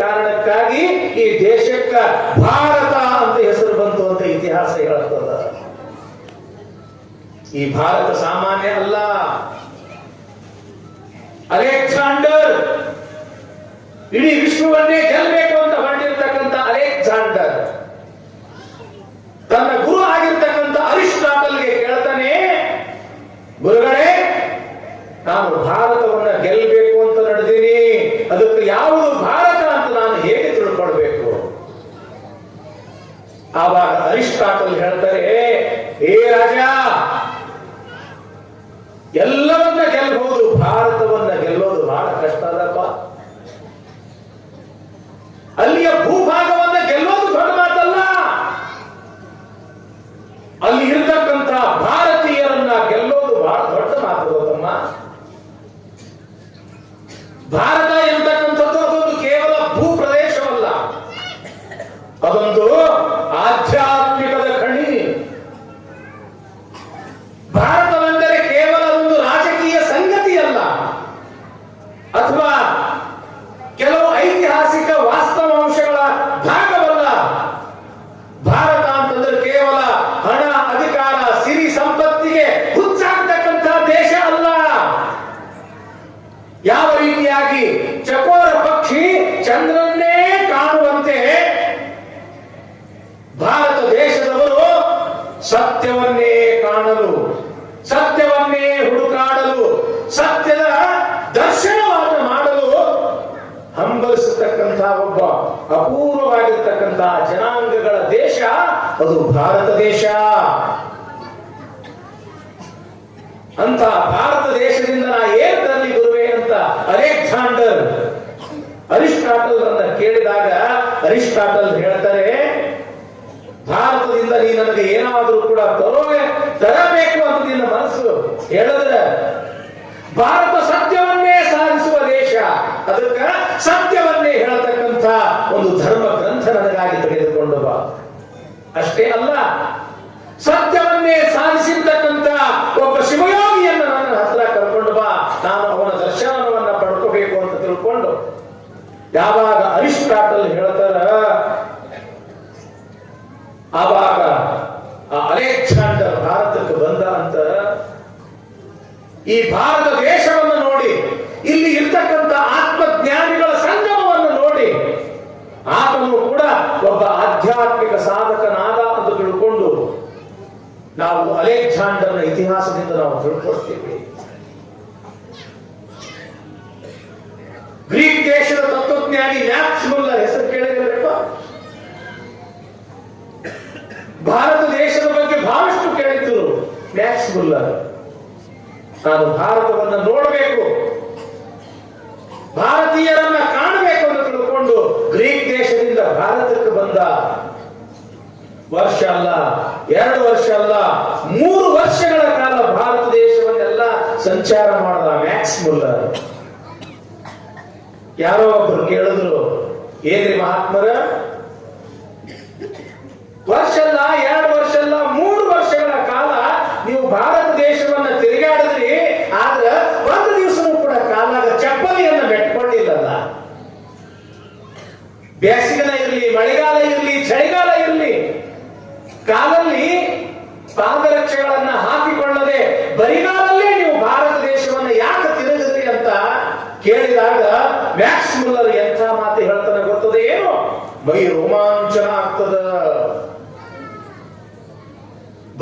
ಕಾರಣಕ್ಕಾಗಿ ಈ ದೇಶಕ್ಕ ಭಾರತ ಅಂತ ಹೆಸರು ಬಂತು ಅಂತ ಇತಿಹಾಸ ಹೇಳುತ್ತದ. ಈ ಭಾರತ ಸಾಮಾನ್ಯ ಅಲ್ಲ. ಅಲೆಕ್ಸಾಂಡರ್, ಇಡೀ ವಿಶ್ವವನ್ನೇ ಗೆಲ್ಲಬೇಕು ಅಂತ ಹೊರಟಿರ್ತಕ್ಕಂಥ ಅಲೆಕ್ಸಾಂಡರ್ ತನ್ನ ಗುರು ಆಗಿರ್ತಕ್ಕಂಥ ಅರಿಸ್ಟಾಟಲ್ಗೆ ಕೇಳ್ತಾನೆ, ಗುರುಗಳೇ, ನಾನು ಭಾರತವನ್ನ ಗೆಲ್ಲಬೇಕು ಅಂತ ನಡೆದೀನಿ, ಅದಕ್ಕೆ ಯಾವುದು ಭಾರತ ಅಂತ ನಾನು ಹೇಗೆ ತಿಳ್ಕೊಳ್ಬೇಕು? ಆವಾಗ ಅರಿಸ್ಟಾಟಲ್ ಹೇಳ್ತಾರೆ, ಏ ರಾಜ, ಎಲ್ಲವನ್ನ ಗೆಲ್ಲಬಹುದು, ಭಾರತವನ್ನ ಗೆಲ್ಲೋದು ಬಹಳ ಕಷ್ಟ ಅದಪ್ಪ. ಅಲ್ಲಿಯ ಭೂಭಾಗವನ್ನ ಗೆಲ್ಲೋದು ದೊಡ್ಡ ಮಾತಲ್ಲ, ಅಲ್ಲಿ ಇರತಕ್ಕಂಥ ಭಾರತೀಯರನ್ನ ಗೆಲ್ಲೋದು ಬಹಳ ದೊಡ್ಡ ಮಾತು ಗೊತ್ತಮ್ಮ. ಭಾರತ ಎಂತಕ್ಕಂಥದ್ದು ಅದೊಂದು ಕೇವಲ ಭೂ ಪ್ರದೇಶವಲ್ಲ, ಅದೊಂದು ಆಧ್ಯಾತ್ಮಿಕದ ಖಣಿ. ಭಾರತವೆಂದರೆ ಕೇವಲ ಒಂದು ರಾಜಕೀಯ ಸಂಗತಿಯಲ್ಲ, ಅಥವಾ ಕೆಲವು ಐತಿಹಾಸಿಕ ವಾಸ್ತವಾಂಶಗಳ ಭಾಗವಲ್ಲ. ಭಾರತ ಅಂತಂದ್ರೆ ಕೇವಲ ಹಣ, ಅಧಿಕಾರ, ಸಿರಿ ಸಂಪತ್ತಿಗೆ ಹುಚ್ಚಾಗ್ತಕ್ಕಂಥ ದೇಶ ಅಲ್ಲ. ಯಾವ ರೀತಿಯಾಗಿ ಚಕೋರ ಪಕ್ಷಿ ಚಂದ್ರನ್ನೇ ಕಾಣುವಂತೆ ಭಾರತ ದೇಶದವರು ಸತ್ಯವನ್ನೇ ಕಾಣಲು, ಸತ್ಯವನ್ನೇ ಹುಡುಕಾಡಲು, ಸತ್ಯದ ದರ್ಶನವನ್ನು ಮಾಡಲು ಹಂಬಲಿಸತಕ್ಕಂಥ ಒಬ್ಬ ಅಪೂರ್ವವಾಗಿರ್ತಕ್ಕಂಥ ಜನಾಂಗಗಳ ದೇಶ ಅದು ಭಾರತ ದೇಶ. ಅಂತ ಭಾರತ ದೇಶದಿಂದ ನಾ ಏನ್ ತರಲಿ ಗುರುವೇ ಅಂತ ಅಲೆಕ್ಸಾಂಡರ್ ಅರಿಸ್ಟಾಟಲ್ ಅನ್ನ ಕೇಳಿದಾಗ ಅರಿಸ್ಟಾಟಲ್ ಹೇಳ್ತಾರೆ, ಭಾರತದಿಂದ ನೀ ನನಗೆ ಏನಾದರೂ ಕೂಡ ತರಬೇಕು ಅಂತ ನಿನ್ನ ಮನಸ್ಸು ಹೇಳಿದ್ರೆ, ಭಾರತ ಸತ್ಯವನ್ನೇ ಸಾಧಿಸುವ ದೇಶ, ಅದಕ್ಕೆ ಸತ್ಯವನ್ನೇ ಹೇಳತಕ್ಕಂಥ ಒಂದು ಧರ್ಮ ಗ್ರಂಥ ನನಗಾಗಿ ತೆಗೆದುಕೊಂಡು ಬಾ. ಅಷ್ಟೇ ಅಲ್ಲ, ಸತ್ಯವನ್ನೇ ಸಾಧಿಸಿರ್ತಕ್ಕಂಥ ಒಬ್ಬ ಶಿವಯೋಗಿಯನ್ನು ನನ್ನ ಹತ್ರ ಕರ್ಕೊಂಡು ಬಾ, ನಾನು ಅವನ ದರ್ಶನವನ್ನ ಪಡ್ಕೋಬೇಕು ಅಂತ ತಿಳ್ಕೊಂಡು ಯಾವಾಗ ಅರಿಸ್ಟಾಟಲ್ ಹೇಳ್ತಾರ, ಆವಾಗ ಆ ಅಲೆಕ್ಸಾಂಡರ್ ಭಾರತಕ್ಕೆ ಬಂದ ಅಂತ ಈ ಭಾರತ ದೇಶವನ್ನು ನೋಡಿ, ಇಲ್ಲಿ ಇರ್ತಕ್ಕಂಥ ಆತ್ಮಜ್ಞಾನಿಗಳ ಸಂಗಮವನ್ನು ನೋಡಿ, ಆತನು ಕೂಡ ಒಬ್ಬ ಆಧ್ಯಾತ್ಮಿಕ ಸಾಧಕನಾದ ಅಂತ ತಿಳ್ಕೊಂಡು ನಾವು ಅಲೆಕ್ಸಾಂಡರ್ನ ಇತಿಹಾಸದಿಂದ ನಾವು ತಿಳ್ಕೊಳ್ತೇವೆ. ಗ್ರೀಕ್ ದೇಶದ ತತ್ವಜ್ಞಾನಿ ಮ್ಯಾಕ್ಸ್ ಮುಲ್ಲರ್ ಹೆಸರು ಕೇಳಿದ್ರಪ್ಪ. ಭಾರತ ದೇಶದ ಬಗ್ಗೆ ಬಹಳಷ್ಟು ಕೇಳಿದ್ರು ಮ್ಯಾಕ್ಸ್ ಮುಲ್ಲರ್. ನಾನು ಭಾರತವನ್ನು ನೋಡಬೇಕು, ಭಾರತೀಯರನ್ನ ಕಾಣಬೇಕು ಅಂತ ತಿಳ್ಕೊಂಡು ಗ್ರೀಕ್ ದೇಶದಿಂದ ಭಾರತಕ್ಕೆ ಬಂದ. ವರ್ಷ ಅಲ್ಲ, 2 ವರ್ಷ ಅಲ್ಲ, 3 ವರ್ಷಗಳ ಕಾಲ ಭಾರತ ದೇಶವನ್ನೆಲ್ಲ ಸಂಚಾರ ಮಾಡಿದ ಮ್ಯಾಕ್ಸ್ ಮುಲ್ಲರ್. ಯಾರೋ ಒಬ್ರು ಕೇಳಿದ್ರು, ಏನ್ರಿ ಮಹಾತ್ಮರ, ವರ್ಷ ಅಲ್ಲ, 2 ವರ್ಷ ಅಲ್ಲ, 3 ವರ್ಷಗಳ ಕಾಲ ನೀವು ಭಾರತ ದೇಶವನ್ನ ತಿರುಗಾಡಿದ್ರಿ, ಆದ್ರೆ ಒಂದು ದಿವಸನೂ ಕೂಡ ಕಾಲಾಗ ಚಪ್ಪಲಿಯನ್ನ ಬೆಟ್ಕೊಂಡಿಲ್ಲಲ್ಲ. ಬೇಸಿಗೆನ ಇರಲಿ, ಮಳೆಗಾಲ ಇರಲಿ, ಚಳಿಗಾಲ ಇರಲಿ, ಕಾಲಲ್ಲಿ ಪಾದರಕ್ಷೆಗಳನ್ನ ಹಾಕಿಕೊಳ್ಳದೆ ಬರಿಗಾಲಲ್ಲೇ ನೀವು ಭಾರತ ದೇಶವನ್ನ ಯಾಕೆ ತಿರುಗಿದ್ರಿ ಅಂತ ಕೇಳಿದಾಗ ಮ್ಯಾಕ್ಸ್ ಮುಲ್ಲರ್ ಎಂಥ ಮಾತು ಹೇಳ್ತಾನೆ ಗೊತ್ತದೆ ಏನು? ಮೈ ರೋಮಾಂಚನ ಆಗ್ತದ.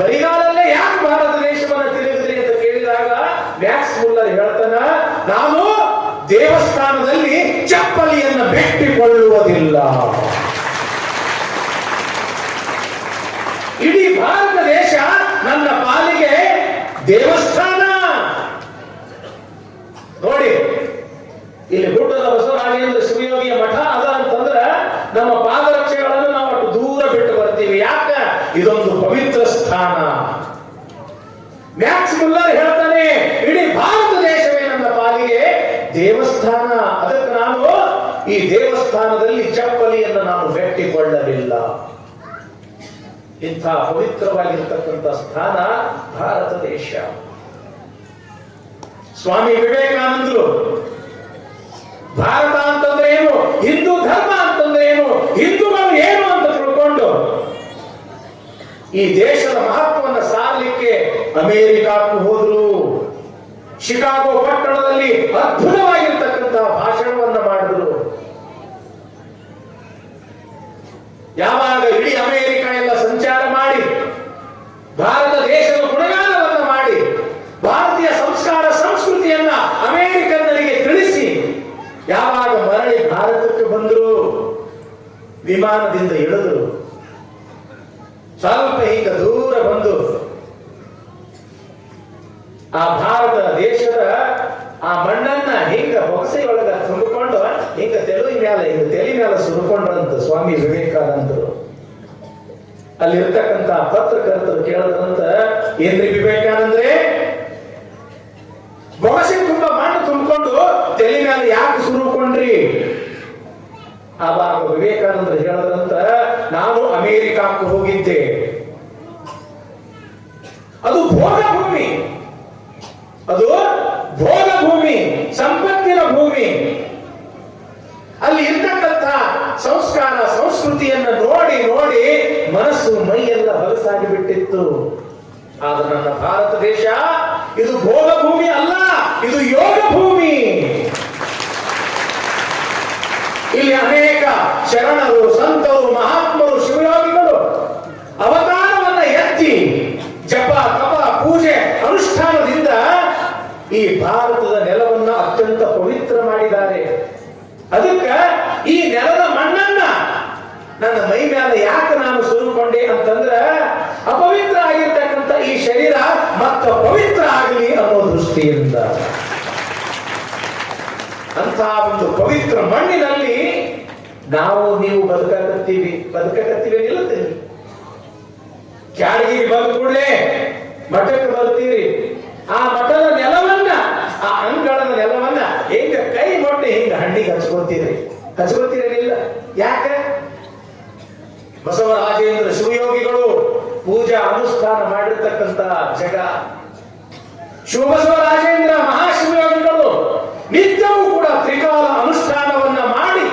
ಬರಿಗಾಲಲ್ಲೇ ಯಾಕೆ ಭಾರತ ದೇಶವನ್ನ ತಿರುಗಿದ್ರಿ ಅಂತ ಕೇಳಿದಾಗ ಮ್ಯಾಕ್ಸ್ ಮುಲ್ಲರ್ ಹೇಳ್ತಾನ, ನಾನು ದೇವಸ್ಥಾನದಲ್ಲಿ ಚಪ್ಪಲಿಯನ್ನು ಬೆಟ್ಟಿಕೊಳ್ಳುವುದಿಲ್ಲ. ಇಡೀ ಭಾರತ ದೇಶ ನನ್ನ ಪಾಲಿಗೆ ದೇವಸ್ಥಾನ. ನೋಡಿ, ಇಲ್ಲಿ ಗುಡ್ಡದ ಬಸವರಾಜೇಂದ್ರ ಶಿವಯೋಗಿಯ ಮಠ ಅದ ಅಂತಂದ್ರೆ ನಮ್ಮ ಪಾದರಕ್ಷೆಗಳನ್ನು ನಾವು ಅಷ್ಟು ದೂರ ಬಿಟ್ಟು ಬರ್ತೀವಿ. ಯಾಕ? ಇದೊಂದು ಪವಿತ್ರ ಸ್ಥಾನ. ಮ್ಯಾಕ್ಸ್ ಮುಲ್ಲರ್ ಹೇಳ್ತಾನೆ, ಇಡೀ ಭಾರತ ದೇಶವೇ ನನ್ನ ಪಾಲಿಗೆ ದೇವಸ್ಥಾನ, ಅದಕ್ಕೆ ನಾನು ಈ ದೇವಸ್ಥಾನದಲ್ಲಿ ಚಪ್ಪಲಿಯನ್ನು ನಾನು ಬೆಟ್ಟಿಕೊಳ್ಳಲಿಲ್ಲ. ಇಂಥ ಪವಿತ್ರವಾಗಿರ್ತಕ್ಕಂಥ ಸ್ಥಾನ ಭಾರತ ದೇಶ. ಸ್ವಾಮಿ ವಿವೇಕಾನಂದರು ಭಾರತ ಅಂತಂದ್ರೆ ಏನು? ಹಿಂದೂ ಧರ್ಮ ಹಿಂದೂಗಳು ಏನು ಅಂತ ತಿಳ್ಕೊಂಡು ಈ ದೇಶದ ಮಹತ್ವವನ್ನು ಸಾರಲಿಕ್ಕೆ ಅಮೆರಿಕಕ್ಕೂ ಹೋದ್ರು. ಶಿಕಾಗೋ ಪಟ್ಟಣದಲ್ಲಿ ಅದ್ಭುತವಾಗಿರ್ತಕ್ಕಂತಹ ಭಾಷಣವನ್ನ ಮಾಡಿದ್ರು. ಯಾವಾಗ ಇಡೀ ಅಮೆರಿಕ ಎಲ್ಲ ಸಂಚಾರ ಮಾಡಿ ಭಾರತ ದೇಶದ ಗುಣಗಾನವನ್ನ ಮಾಡಿ ಭಾರತೀಯ ಸಂಸ್ಕಾರ ಸಂಸ್ಕೃತಿಯನ್ನ ಅಮೆರಿಕನ್ನರಿಗೆ ತಿಳಿಸಿ ಯಾವಾಗ ಮರಳಿ ಭಾರತಕ್ಕೆ ಬಂದರು, ವಿಮಾನದಿಂದ ಇಳಿದ್ರು, ಸ್ವಲ್ಪ ಈಗ ದೂರ ಬಂದು ಆ ಭಾರತ ದೇಶದ ಆ ಮಣ್ಣನ್ನ ಹಿಂಗ ಬೊಗಸೆಯೊಳಗ ತುಂಬಿಕೊಂಡು ಹಿಂಗ ತಲೆ ಮೇಲೆ ಸುರುಕೊಂಡ್ರಂತ ಸ್ವಾಮಿ ವಿವೇಕಾನಂದರು. ಅಲ್ಲಿರ್ತಕ್ಕಂಥ ಪತ್ರಕರ್ತರು ಕೇಳದಂತ, ಏನ್ರಿ ವಿವೇಕಾನಂದ್ರೆ, ಬೊಗಸೆ ತುಂಬಾ ಮಣ್ಣು ತುಂಬಿಕೊಂಡು ತಲೆ ಮೇಲೆ ಯಾಕೆ ಸುರುಕೊಂಡ್ರಿ? ಆವಾಗ ವಿವೇಕಾನಂದರು ಹೇಳದಂತ, ನಾನು ಅಮೆರಿಕಕ್ಕೆ ಹೋಗಿದ್ದೆ, ಅದು ಭೋಗ ಭೂಮಿ, ಅದು ಭೋಗ ಭೂಮಿ, ಸಂಪತ್ತಿನ ಭೂಮಿ. ಅಲ್ಲಿ ಇರ್ತಕ್ಕಂಥ ಸಂಸ್ಕಾರ ಸಂಸ್ಕೃತಿಯನ್ನು ನೋಡಿ ನೋಡಿ ಮನಸ್ಸು ಮೈಯೆಲ್ಲ ಹೊಲಸಾಗಿ ಬಿಟ್ಟಿತ್ತು. ಆದ್ರೆ ನನ್ನ ಭಾರತ ದೇಶ ಇದು ಭೋಗ ಭೂಮಿ ಅಲ್ಲ, ಇದು ಯೋಗ ಭೂಮಿ. ಇಲ್ಲಿ ಅನೇಕ ಶರಣರು, ಸಂತರು, ಮಹಾತ್ಮರು, ಶಿವಯೋಗಿಗಳು ಅವತಾರವನ್ನ ಎತ್ತಿ ಜಪ ತಪ ಪೂಜೆ ಅನುಷ್ಠಾನದಿಂದ ಈ ಭಾರತದ ನೆಲವನ್ನ ಅತ್ಯಂತ ಪವಿತ್ರ ಮಾಡಿದ್ದಾರೆ. ಅದಕ್ಕೆ ಈ ನೆಲದ ಮಣ್ಣನ್ನ ನನ್ನ ಮೈ ಮೇಲೆ ಯಾಕೆ ನಾನು ಸುರುಕೊಂಡೆ ಅಂತಂದ್ರ, ಅಪವಿತ್ರ ಆಗಿರ್ತಕ್ಕಂಥ ಈ ಶರೀರ ಮತ್ತ ಪವಿತ್ರ ಆಗಲಿ ಅನ್ನೋ ದೃಷ್ಟಿಯಿಂದ. ಅಂತ ಒಂದು ಪವಿತ್ರ ಮಣ್ಣಿನಲ್ಲಿ ನಾವು ನೀವು ಬದುಕಕತ್ತೀವಿ ನಿಲ್ಲುತ್ತೀವಿ. ಕ್ಯಾಡಗಿರಿ ಬಂದ ಕೂಡಲೇ ಮಠಕ್ಕೆ ಬರ್ತೀರಿ. ಆ ಮಠದ ನೆಲವನ್ನ, ಆ ಅಂಗಳದ ನೆಲವನ್ನ ಹಿಂಗ ಕೈ ಮೊಟ್ಟೆ ಹಿಂಗ ಹಣ್ಣಿಗೆ ಹಚ್ಕೊತೀರಿಲ್ಲ. ಯಾಕೆ? ಬಸವರಾಜೇಂದ್ರ ಶಿವಯೋಗಿಗಳು ಪೂಜಾ ಅನುಷ್ಠಾನ ಮಾಡಿರ್ತಕ್ಕಂತ ಜಗ. ಶಿವಬಸವರಾಜೇಂದ್ರ ಮಹಾಶಿವಯೋಗಿಗಳು ನಿತ್ಯವೂ ಕೂಡ ತ್ರಿಕಾಲ ಅನುಷ್ಠಾನವನ್ನ ಮಾಡಿ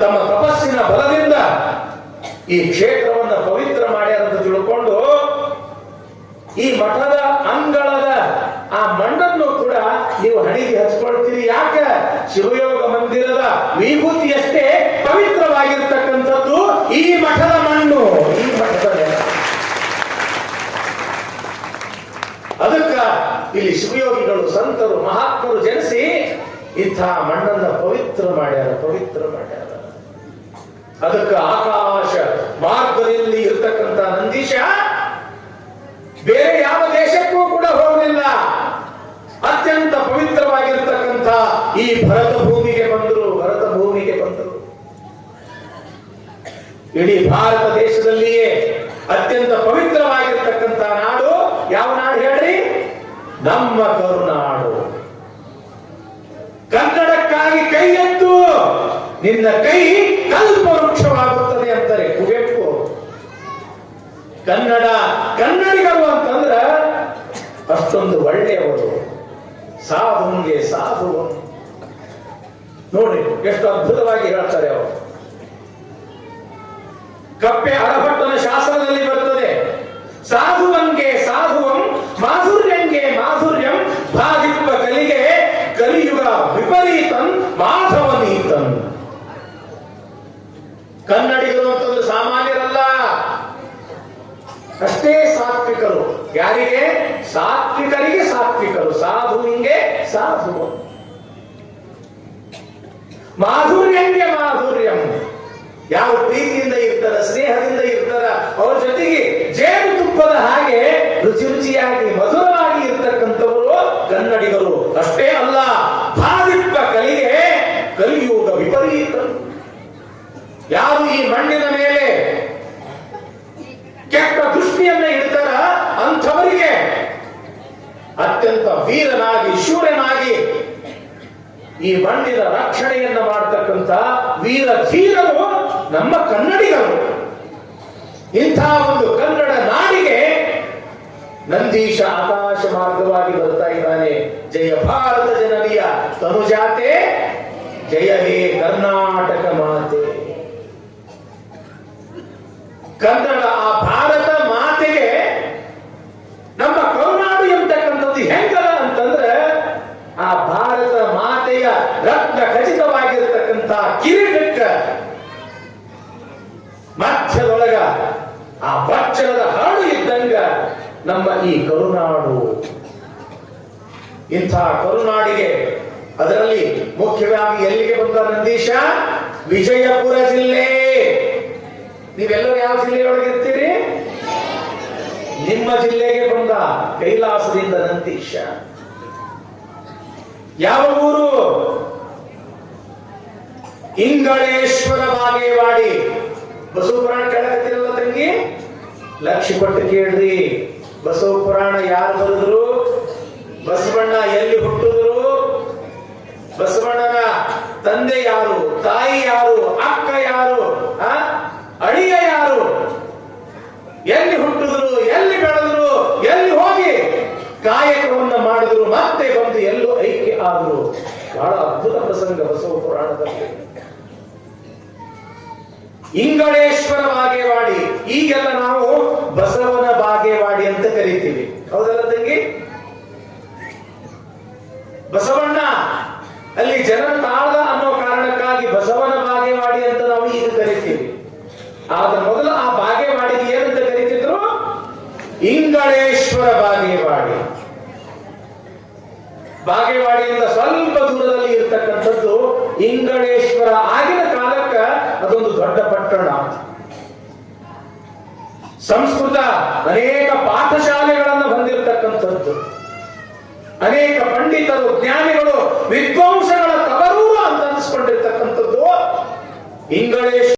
ತಮ್ಮ ತಪಸ್ಸಿನ ಬಲದಿಂದ ಈ ಕ್ಷೇತ್ರವನ್ನ ಪವಿತ್ರ ಮಾಡ್ಯಾರ ಅಂತ ತಿಳ್ಕೊಂಡು ಈ ಮಠದ ಅಂಗಳದ ಆ ಮಣ್ಣನ್ನು ಕೂಡ ನೀವು ಹಣಿಗೆ ಹಚ್ಕೊಳ್ತೀರಿ. ಯಾಕೆ? ಶಿವಯೋಗ ಮಂದಿರದ ವಿಭೂತಿಯಷ್ಟೇ ಪವಿತ್ರವಾಗಿರ್ತಕ್ಕಂಥದ್ದು ಈ ಮಠದ ಮಣ್ಣು, ಈ ಮಠದ ನೆಲ. ಅದಕ್ಕ ಇಲ್ಲಿ ಶಿವಯೋಗಿಗಳು, ಸಂತರು, ಮಹಾತ್ಮರು ಜನಿಸಿ ಇಂಥ ಮಣ್ಣನ್ನ ಪವಿತ್ರ ಮಾಡ್ಯಾರ. ಅದಕ್ಕೆ ಆಕಾಶ ಮಾರ್ಗದಲ್ಲಿ ಇರ್ತಕ್ಕಂಥ ನಂದೀಶ ಬೇರೆ ಯಾವ ದೇಶಕ್ಕೂ ಕೂಡ ಹೋಗಲಿಲ್ಲ. ಅತ್ಯಂತ ಪವಿತ್ರವಾಗಿರ್ತಕ್ಕಂಥ ಈ ಭರತ ಭೂಮಿಗೆ ಬಂದರು. ಇಡೀ ಭಾರತ ದೇಶದಲ್ಲಿಯೇ ಅತ್ಯಂತ ಪವಿತ್ರವಾಗಿರ್ತಕ್ಕಂಥ ನಾಡು ಯಾವ ನಾಡು ಹೇಳ್ರಿ? ನಮ್ಮ ಕರುನಾಡು. ಕನ್ನಡಕ್ಕಾಗಿ ಕೈ ಎತ್ತು, ನಿನ್ನ ಕೈ ಕಲ್ಪವೃಕ್ಷವಾಗುತ್ತದೆ ಅಂತಾರೆ ಕುವೆಂಪು. ಕನ್ನಡಿಗರು ಅಂತಂದ್ರ ಅಷ್ಟೊಂದು ಒಳ್ಳೆಯವರು. ಸಾಧುಂಗೆ ಸಾಧು ನೋಡಿ ಎಷ್ಟು ಅದ್ಭುತವಾಗಿ ಹೇಳ್ತಾರೆ ಅವರು. ಕಪ್ಪೆ ಅರಭಟ್ಟನ ಶಾಸನದಲ್ಲಿ ಬರ್ತದೆ, ಸಾಧುವಂಗೆ ಸಾಧುವಂ ಮಾಧುರ್ಯಂಗೆ ಮಾಧುರ್ಯಂ ಭಾಗಿಪ್ಪ ಕಲಿಗೆ ಕಲಿಯುಗ ವಿಪರೀತನ್ ಮಾಧವನೀತನ್. ಕನ್ನಡಿಗರು ಅಂತಂದ್ರೆ ಸಾಮಾನ್ಯರಲ್ಲ, ಅಷ್ಟೇ ಸಾತ್ವಿಕರು. ಯಾರಿಗೆ? ಸಾತ್ವಿಕರಿಗೆ ಸಾತ್ವಿಕರು. ಸಾಧುವಿಂಗೆ ಸಾಧು. ಮಾಧುರ್ಯಂಗೆ ಮಾಧುರ್ಯಂ. ಯಾವ ಪ್ರೀತಿಯಿಂದ ಇರ್ತಾರ, ಸ್ನೇಹದಿಂದ ಇರ್ತಾರ, ಅವ್ರ ಜೊತೆಗೆ ಜೇನು ತುಪ್ಪದ ಹಾಗೆ ರುಚಿ ರುಚಿಯಾಗಿ ಮಧುರವಾಗಿ ಇರ್ತಕ್ಕಂಥವರು ಕನ್ನಡಿಗರು. ಅಷ್ಟೇ ಅಲ್ಲ, ಭಾವಿಪ್ಪ ಕಲಿಗೆ ಕಲಿಯುಗ ವಿಪರೀತ. ಯಾರು ಈ ಮಣ್ಣಿನ ಮೇಲೆ ಕೆಟ್ಟ ದೃಷ್ಟಿಯನ್ನ ಇಡ್ತಾರ ಅಂಥವರಿಗೆ ಅತ್ಯಂತ ವೀರನಾಗಿ ಶೂರನಾಗಿ ಈ ಮಣ್ಣಿನ ರಕ್ಷಣೆಯನ್ನ ಮಾಡತಕ್ಕಂಥ ವೀರ ಧೀರರು ನಮ್ಮ ಕನ್ನಡಿಗರು. ಇಂಥ ಒಂದು ಕನ್ನಡ ನಾಡಿಗೆ ನಂದೀಶ ಆಕಾಶ ಮಾರ್ಗವಾಗಿ ಬರ್ತಾ ಇದ್ದಾನೆ. ಜಯ ಭಾರತ ಜನನಿಯ ತನುಜಾತೆ, ಜಯ ಹೇ ಕರ್ನಾಟಕ ಮಾತೆ. ಕನ್ನಡ ಆ ಭಾರತ ಮಾತೆಗೆ ನಮ್ಮ ಕರುನಾಡು ಎಂಬತಕ್ಕಂಥದ್ದು ಹೆಂಗದ ಅಂತಂದ್ರೆ ಆ ಭಾರತ ಮಾತೆಯ ರತ್ನ ಖಚಿತವಾಗಿರ್ತಕ್ಕಂಥ ಕಿರೀಟಕ್ಕ ಮಧ್ಯದೊಳಗ ಆ ವಜ್ರದ ಹಾಡು ಇದ್ದಂಗ ನಮ್ಮ ಈ ಕರುನಾಡು. ಇಂಥ ಕರುನಾಡಿಗೆ ಅದರಲ್ಲಿ ಮುಖ್ಯವಾಗಿ ಎಲ್ಲಿಗೆ ಬಂದ ನಂದೀಶ? ವಿಜಯಪುರ ಜಿಲ್ಲೆ. ನೀವೆಲ್ಲರೂ ಯಾವ ಜಿಲ್ಲೆಯೊಳಗಿರ್ತೀರಿ? ನಿಮ್ಮ ಜಿಲ್ಲೆಗೆ ಬಂದ ಕೈಲಾಸದಿಂದ ನಂದೀಶ. ಯಾವ ಊರು? ಇಂಗಳೇಶ್ವರ ಬಾಗೇವಾಡಿ. ಬಸವ ಪುರಾಣ ಕೇಳಕತ್ತಿರಲ್ಲ ತಂಗಿ, ಲಕ್ಷ್ಯ ಕೊಟ್ಟು ಕೇಳ್ರಿ. ಬಸವ ಪುರಾಣ ಯಾರು ಬರೆದ್ರು? ಬಸವಣ್ಣ ಎಲ್ಲಿ ಹುಟ್ಟಿದ್ರು? ಬಸವಣ್ಣನ ತಂದೆ ಯಾರು? ತಾಯಿ ಯಾರು? ಅಕ್ಕ ಯಾರು? ಅಳಿಯ ಯಾರು? ಎಲ್ಲಿ ಹುಟ್ಟಿದ್ರು? ಎಲ್ಲಿ ಬೆಳೆದ್ರು? ಎಲ್ಲಿ ಹೋಗಿ ಕಾಯಕವನ್ನ ಮಾಡಿದ್ರು? ಮತ್ತೆ ಬಂದು ಎಲ್ಲೂ ಐಕ್ಯ ಆದ್ರು. ಬಹಳ ಅದ್ಭುತ ಪ್ರಸಂಗ ಬಸವ ಪುರಾಣದಲ್ಲಿ. ಇಂಗಳೇಶ್ವರ ಬಾಗೇವಾಡಿ, ಈಗೆಲ್ಲ ನಾವು ಬಸವನ ಬಾಗೇವಾಡಿ ಅಂತ ಕರಿತೀವಿ, ಹೌದಲ್ಲ ತಂಗಿ? ಬಸವಣ್ಣ ಅಲ್ಲಿ ಜನ ತಾಳ್ದ ಅನ್ನೋ ಕಾರಣಕ್ಕಾಗಿ ಬಸವನ ಬಾಗೇವಾಡಿ ಅಂತ ನಾವು ಈಗ ಕರಿತೀವಿ. ಆದ ಮೊದಲು ಆ ಬಾಗೇವಾಡಿಗೆ ಏನಂತ ಕರೀತಿದ್ರು? ಇಂಗಳೇಶ್ವರ ಬಾಗೇವಾಡಿ. ಬಾಗೇವಾಡಿಯಿಂದ ಸ್ವಲ್ಪ ದೂರದಲ್ಲಿ ಇರತಕ್ಕಂಥದ್ದು ಇಂಗಳೇಶ್ವರ. ಆಗಿನ ಕಾಲಕ್ಕ ಅದೊಂದು ದೊಡ್ಡ ಪಟ್ಟಣ. ಸಂಸ್ಕೃತ ಅನೇಕ ಪಾಠಶಾಲೆಗಳನ್ನು ಹೊಂದಿರತಕ್ಕಂಥದ್ದು, ಅನೇಕ ಪಂಡಿತರು, ಜ್ಞಾನಿಗಳು, ವಿದ್ವಾಂಸಗಳ ತವರೂರು ಅಂತ ಅನಿಸ್ಕೊಂಡಿರ್ತಕ್ಕಂಥದ್ದು ಇಂಗಳೇಶ್ವರ.